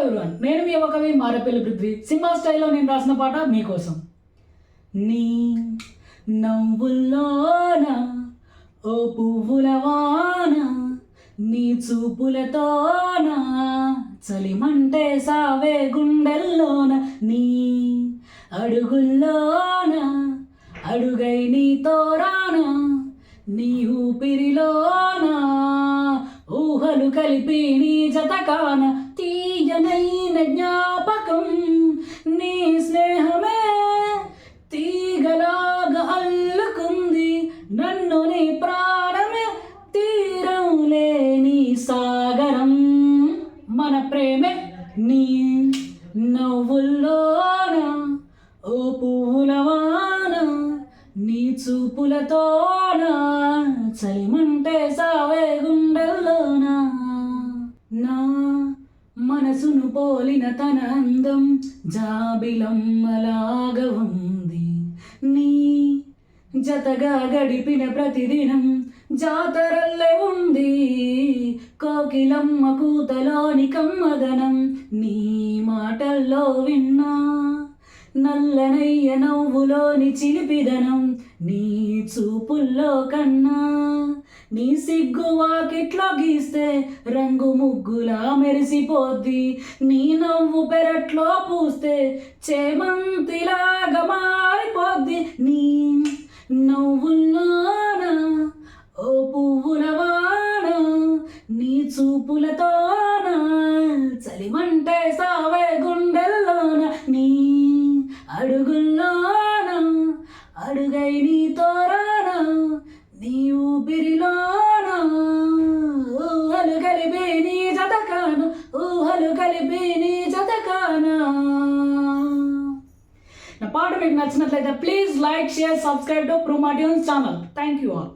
Everyone, నేను మీ కవి Marapalli Prithvi. Cinema స్టైల్లో నేను రాసిన పాట మీకోసం. నీ నవ్వుల్లోన ఓ పువ్వుల వాన, నీ చూపులతోన చలిమంటే సావే గుండెల్లోన, నీ అడుగుల్లోన అడుగై నీతో రానా, నీ ఊపిరిలోన ఊహలు కలిపి నీ జతకాన, తీయనైన జ్ఞాపకం నీ స్నేహమే తీగలాగా అల్లుకుంది నన్ను, నీ ప్రాణమే తీరం లేని సాగరం, మన ప్రేమే నీ నవ్వుల్లోన ఓ పువ్వుల వాన, నీ చూపులతోన చలిమంటే సావే గుండెల్లోన. నా మనసును పోలిన తన అందం జాబిలమ్మలాగా ఉంది, నీ జతగా గడిపిన ప్రతిదినం జాతరల్లే ఉంది, కోకిలమ్మ కూతలోని కమ్మదనం నీ మాటల్లో విన్నా, నల్లనయ్య నవ్వులోని చిలిపిదనం నీ చూపుల్లో కన్నా, నీ సిగ్గు వాకిట్లో గీస్తే రంగు ముగ్గులా మెరిసిపోద్ది, నీ నవ్వు పెరట్లో పూస్తే చేమంతిలాగా మారిపోద్ది, నీ నవ్వుల్లోన ఓ పువ్వుల వాన, నీ చూపులతోన చలిమంటే సావే గుండెల్లోన, నీ అడుగుల్లోన అడుగై నీతో రానా, నీ ఊపిరిలోన ఊహలు కలిపి నీ జతకాన, ఊహలు కలిపి నీ జతకాన. నా పాట మీకు నచ్చినట్లయితే please like, share, subscribe to Pruma tunes channel. Thank you all.